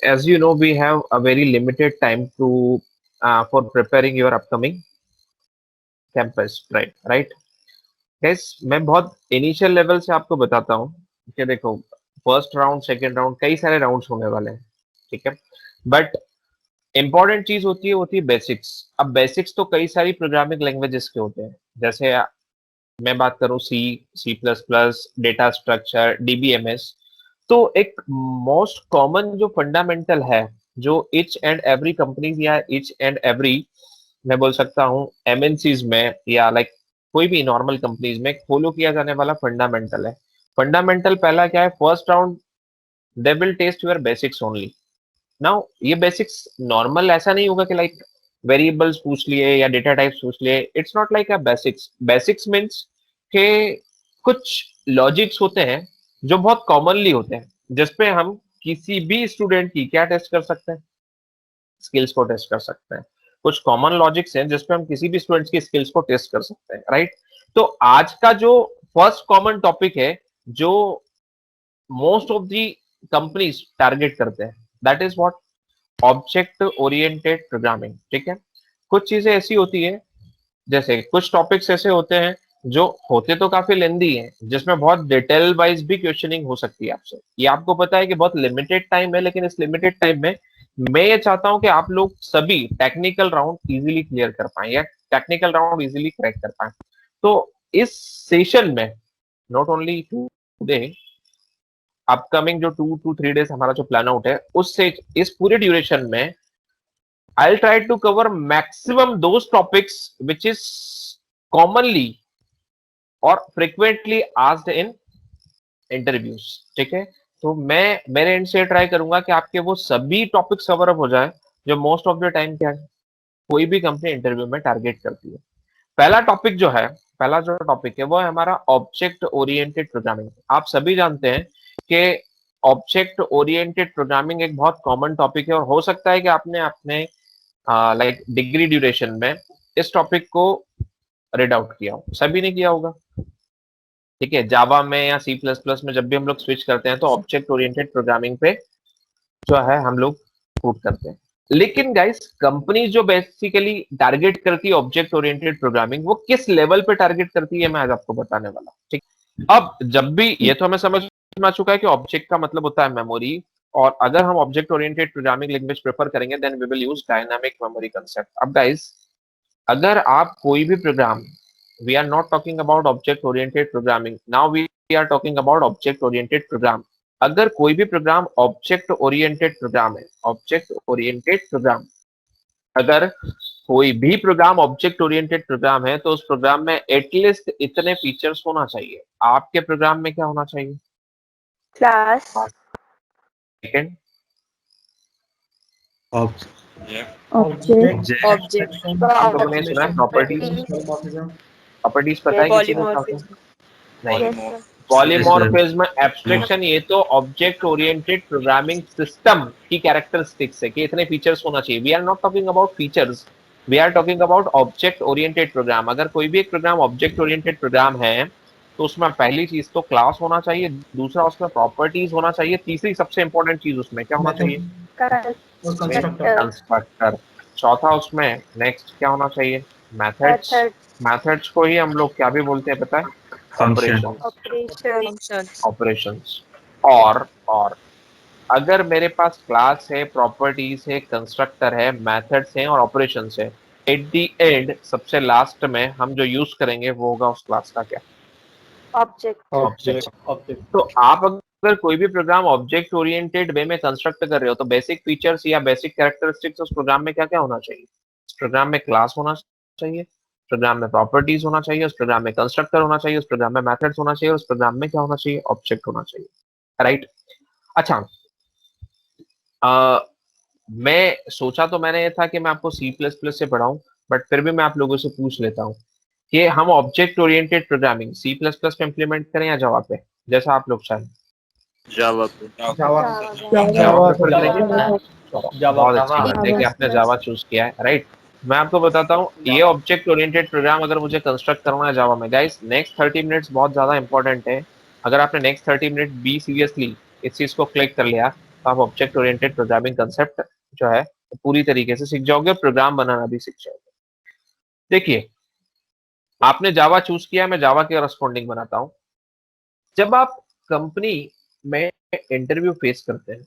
as you know, we have a very limited time to for preparing your upcoming campus, right? Guys, मैं बहुत initial level से आपको बताता हूँ कि देखो, फर्स्ट राउंड, सेकंड राउंड, कई सारे राउंड्स होने वाले हैं, ठीक है। बट इंपॉर्टेंट चीज होती है बेसिक्स। अब बेसिक्स तो कई सारी प्रोग्रामिंग लैंग्वेजेस के होते हैं, जैसे मैं बात करूं C plus plus, data structure, DBMS. तो एक मोस्ट कॉमन जो फंडामेंटल है, जो ईच एंड एवरी कंपनी या ईच एंड एवरी, मैं बोल सकता हूँ एमएनसीज में या लाइक कोई भी नॉर्मल कंपनीज में फॉलो किया जाने वाला फंडामेंटल है। फंडामेंटल पहला क्या है? First round they will test your basics only. Now ये बेसिक्स नॉर्मल ऐसा नहीं होगा कि लाइक वेरिएबल्स पूछ लिए या डेटा टाइप्स पूछ लिए। It's not like a basics. Basics means के कुछ लॉजिक्स होते हैं जो बहुत कॉमनली होते हैं, जिसपे हम किसी भी स्टूडेंट की क्या टेस्ट कर सकते हैं? स्किल्स को टेस्ट कर सकते हैं। कुछ कॉमन लॉजिक्स हैं जिसपे हम किसी भी स्टूडेंट्स की स्किल्स को टेस्ट कर सकते हैं, राइट? तो आज का जो फर्स्ट कॉमन टॉपिक है, जो most of the companies target करते हैं, that is what? Object oriented programming, ठीक है। कुछ चीजें ऐसी होती है, जैसे कुछ टॉपिक्स ऐसे होते हैं जो होते तो काफी लेंदी हैं, जिसमें बहुत डिटेल वाइज भी क्वेश्चनिंग हो सकती है आपसे। ये आपको पता है कि बहुत लिमिटेड टाइम है, लेकिन इस लिमिटेड टाइम में मैं ये चाहता हूं कि आप लोग सभी टेक्निकल राउंड इजीली क्लियर कर पाए या टेक्निकल राउंड इजीली क्रैक कर पाए। तो इस सेशन में, नॉट ओनली टुडे, अपकमिंग जो 2 to 3 days हमारा जो प्लान आउट है, उससे इस पूरे ड्यूरेशन में I'll try to cover maximum those topics which is commonly or frequently asked in interviews, ठीक है। तो मैं मेरे एंड से ट्राई करूंगा कि आपके वो सभी टॉपिक्स कवर अप हो जाए जो मोस्ट ऑफ द टाइम क्या है, कोई भी कंपनी इंटरव्यू में टारगेट करती है। पहला टॉपिक जो है, पहला जो टॉपिक है वो है हमारा ऑब्जेक्ट ओरिएंटेड प्रोग्रामिंग। आप सभी जानते हैं कि ऑब्जेक्ट ओरिएंटेड प्रोग्रामिंग एक बहुत कॉमन टॉपिक है, और हो सकता है कि आपने अपने लाइक डिग्री ड्यूरेशन में इस टॉपिक को रीड आउट किया हो। सभी ने किया होगा, ठीक है। जावा में या सी प्लस प्लस में जब भी हम लोग स्विच करते हैं तो ऑब्जेक्ट ओरिएंटेड प्रोग्रामिंग पे जो है हम लोग पुट करते हैं। लेकिन गाइस, कंपनी जो बेसिकली टारगेट करती है ऑब्जेक्ट ओरिएंटेड प्रोग्रामिंग, वो किस लेवल पे टारगेट करती है मैं आज आपको बताने वाला हूं, ठीक। अब जब भी ये तो हमें समझ में आ चुका है कि ऑब्जेक्ट का मतलब होता है मेमोरी, और अगर हम object oriented programming language prefer करेंगे then we will use dynamic memory concept. अब गाइस, अगर आप कोई भी program, we are not talking about object oriented programming, now we are talking about object oriented program. अगर कोई भी प्रोग्राम ऑब्जेक्ट ओरिएंटेड प्रोग्राम है, ऑब्जेक्ट ओरिएंटेड प्रोग्राम, अगर कोई भी प्रोग्राम ऑब्जेक्ट ओरिएंटेड प्रोग्राम है, तो उस प्रोग्राम में एटलीस्ट इतने फीचर्स होना चाहिए। आपके प्रोग्राम में क्या होना चाहिए? क्लास, सेकंड, ऑब्जेक्ट, तुम लोगों ने सुना है प्रॉपर्टीज? प्रॉपर्टीज पता है किसी को क्या होता है? नहीं। यस सर, पॉलीमॉर्फिज्म, एब्स्ट्रैक्शन, ये तो ऑब्जेक्ट ओरिएंटेड प्रोग्रामिंग सिस्टम की कैरेक्टरिस्टिक्स है कि इतने फीचर्स होना चाहिए। We are not talking about features, we are talking about object oriented program. अगर कोई भी एक प्रोग्राम ऑब्जेक्ट ओरिएंटेड प्रोग्राम है, तो उसमें पहली चीज तो क्लास होना चाहिए, दूसरा उसमें प्रॉपर्टीज होना चाहिए, तीसरी सबसे इंपॉर्टेंट चीज उसमें क्या होना चाहिए? कंस्ट्रक्टर। चौथा उसमें नेक्स्ट क्या होना चाहिए? मैथड्स। मैथड्स को ही हम लोग क्या भी बोलते हैं पता है? ऑपरेशंस। और अगर मेरे पास क्लास है, प्रॉपर्टीज है, कंस्ट्रक्टर है, मेथड्स हैं और ऑपरेशंस है, एट दी एंड सबसे लास्ट में हम जो यूज करेंगे वो होगा उस क्लास का क्या? ऑब्जेक्ट। तो आप अगर कोई भी प्रोग्राम ऑब्जेक्ट ओरिएंटेड वे में कंस्ट्रक्ट कर रहे हो, तो बेसिक फीचर्स या बेसिक कैरेक्टरिस्टिक्स उस प्रोग्राम में क्या क्या होना चाहिए? उस प्रोग्राम में क्लास होना चाहिए, प्रोग्राम में प्रॉपर्टीज होना चाहिए, उस प्रोग्राम में कंस्ट्रक्टर होना चाहिए, उस प्रोग्राम में मेथड्स होना चाहिए, उस प्रोग्राम में क्या होना चाहिए? ऑब्जेक्ट होना चाहिए, राइट। अच्छा, मैं सोचा तो मैंने ये था कि मैं आपको सी प्लस प्लस से पढ़ाऊं, बट फिर भी मैं आप लोगों से पूछ लेता हूँ कि हम object oriented programming C plus plus पे इम्प्लीमेंट करें या जावा पे, जैसा आप लोग चाहें। जावा पे। जावा प्रेफर करेंगे? बहुत अच्छी बात है कि आपने जावा चूज किया है, राइट। मैं आपको बताता हूँ, ये ऑब्जेक्ट ओरिएंटेड प्रोग्राम अगर मुझे कंस्ट्रक्ट करना है जावा में, गाइस नेक्स्ट 30 मिनट्स बहुत ज्यादा इंपॉर्टेंट है। अगर आपने नेक्स्ट 30 मिनट बी सीरियसली इस चीज को क्लिक कर लिया, तो आप ऑब्जेक्ट ओरिएंटेड प्रोग्रामिंग कंसेप्ट जो है पूरी तरीके से सीख जाओगे, प्रोग्राम बनाना भी सीख जाओगे। देखिए, आपने जावा चूज किया, मैं जावा के करस्पॉन्डिंग बनाता हूँ। जब आप कंपनी में इंटरव्यू फेस करते हैं,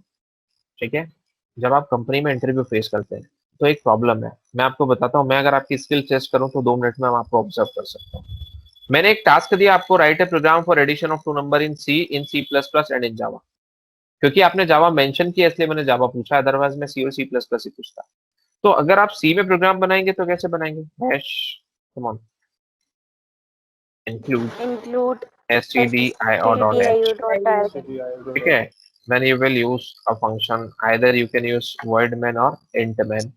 ठीक है, जब आप कंपनी में इंटरव्यू फेस करते हैं तो एक प्रॉब्लम है, मैं आपको बताता हूँ। मैं अगर आपकी स्किल टेस्ट करूँ तो 2 मिनट में मैं आपको ऑब्जर्व कर सकता हूँ। मैंने एक टास्क दिया आपको, write a program for addition of 2 number in C plus plus and in Java. क्योंकि आपने जावा मेंशन किया इसलिए मैंने जावा पूछा, अदरवाइज मैं सी और सी प्लस प्लस ही पूछता। तो अगर आप सी में प्रोग्राम बनाएंगे तो कैसे बनाएंगे? Hash, come on, include stdio.h, stdio.h ठीक है। then you will use a function, either you can use void main or int main,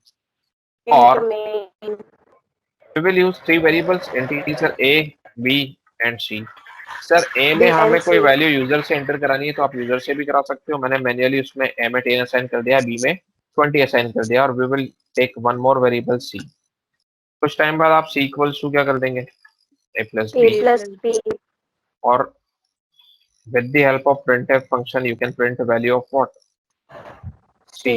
or int main we will use 3 variables, integer a, b and c। Sir A में b हमें and कोई c value user से enter करानी है तो आप user से भी करा सकते हो। मैंने मैन्युअली उसमें ए में 10 असाइन कर दिया, बी में 20 असाइन कर दिया, और we will take one more variable C. कुछ टाइम बाद आप सी इक्वल्स टू क्या कर देंगे? A plus a B, plus b और with the help of printf function you can print the value of what? C।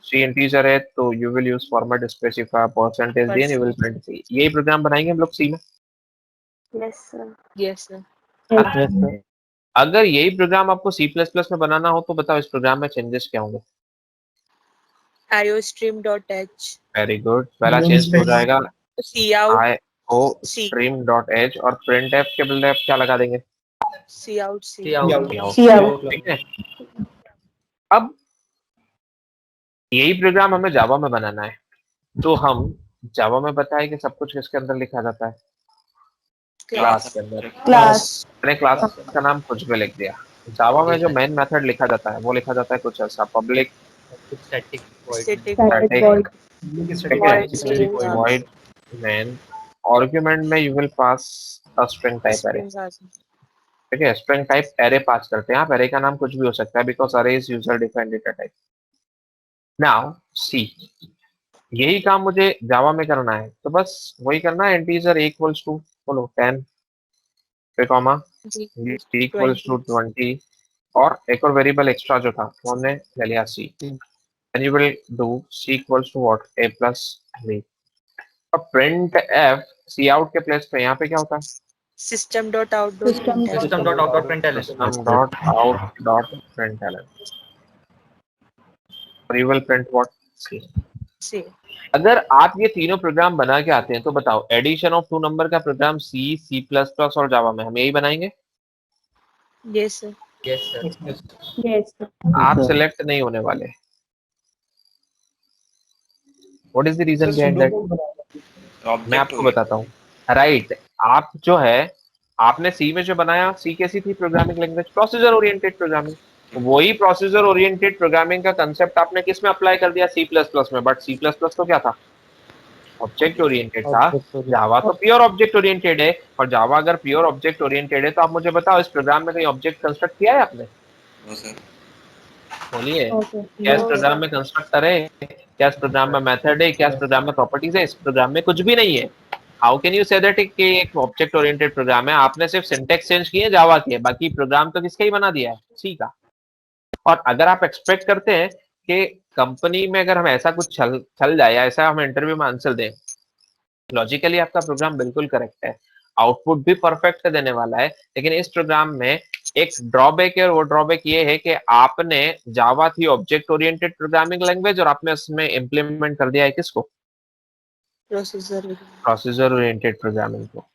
C integer है तो you will use format specify percentage d and you will print C। यही programme बनाएंगे हम लोग C में। yes sir अगर यही programme आपको C++ में बनाना हो तो बताओ इस प्रोग्राम में चेंजेस क्या होंगे? iostream.h वेरी गुड, पहला चेंज हो जाएगा cout iostream.h, और printf के बदले आप क्या लगा देंगे? cout ठीक है। अब यही प्रोग्राम हमें जावा में बनाना है, तो हम जावा में बताए कि सब कुछ किसके अंदर लिखा जाता है? क्लास के अंदर। class मैंने क्लास का नाम कुछ भी लिख दिया। जावा में जो मेन मेथड लिखा जाता है वो लिखा जाता है कुछ ऐसा, पब्लिक static static void ठीक है, void void main, आर्गुमेंट में you will pass a string type अरे, ठीक है। स्ट्रिंग टाइप अरे पास करते हैं आप, अरे का नाम कुछ भी हो सकता है बिकॉज अरे is user defined data type. Now see, यही काम मुझे जावा में करना है, तो बस वही करना है, इंटीजर इक्वल्स टू बोलो 10 पे कॉमा इक्वल्स टू 20, और एक और वेरिएबल एक्स्ट्रा जो था वो हमने ले लिया C. And you will do C equals to what? A plus B. अब प्रिंट एफ सी आउट के प्लेस पे यहाँ पे क्या होता है? system.out.println, और you will print what? C। अगर आप ये तीनों प्रोग्राम बना के आते हैं तो बताओ एडिशन ऑफ 2 नंबर का प्रोग्राम सी, सी प्लस प्लस और जावा में हम यही बनाएंगे? yes sir yes आप सिलेक्ट नहीं होने वाले। What is the reason behind that? मैं आपको बताता हूँ। राइट, आप जो है आपने सी में जो बनाया, सी कैसी थी programming language? Procedure oriented programming. वही प्रोसीजर ओरिएंटेड प्रोग्रामिंग का कंसेप्ट आपने किस में अप्लाई कर दिया? सी प्लस प्लस में। बट सी प्लस प्लस तो क्या था? ऑब्जेक्ट ओरिएंटेड था। जावा तो प्योर ऑब्जेक्ट ओरिएंटेड है, और जावा अगर प्योर ऑब्जेक्ट ओरिएंटेड है तो आप मुझे बताओ इस प्रोग्राम में कहीं ऑब्जेक्ट कंस्ट्रक्ट किया है आपने? बोलिए, क्या इस प्रोग्राम में कंस्ट्रक्टर है? क्या इस प्रोग्राम में मेथड है? क्या इस प्रोग्राम में प्रॉपर्टीज है? इस प्रोग्राम में कुछ भी नहीं है। How can you say that कि एक ऑब्जेक्ट ओरिएंटेड प्रोग्राम है? आपने सिर्फ सिंटेक्स चेंज किए जावा के, बाकी प्रोग्राम तो किसका ही बना दिया है? सी का। और अगर आप एक्सपेक्ट करते हैं कि कंपनी में अगर हम ऐसा कुछ चल जाए या ऐसा हम इंटरव्यू में आंसर दें, लॉजिकली आपका प्रोग्राम बिल्कुल करेक्ट है, आउटपुट भी परफेक्ट देने वाला है, लेकिन इस प्रोग्राम में एक ड्रॉबैक है, और वो ड्रॉबैक ये है कि आपने जावा थी ऑब्जेक्ट ओरिएंटेड प्रोग्रामिंग लैंग्वेज और आपने उसमें इंप्लीमेंट कर दिया है किसको? प्रोसीजर ओरिएंटेड प्रोग्रामिंग को।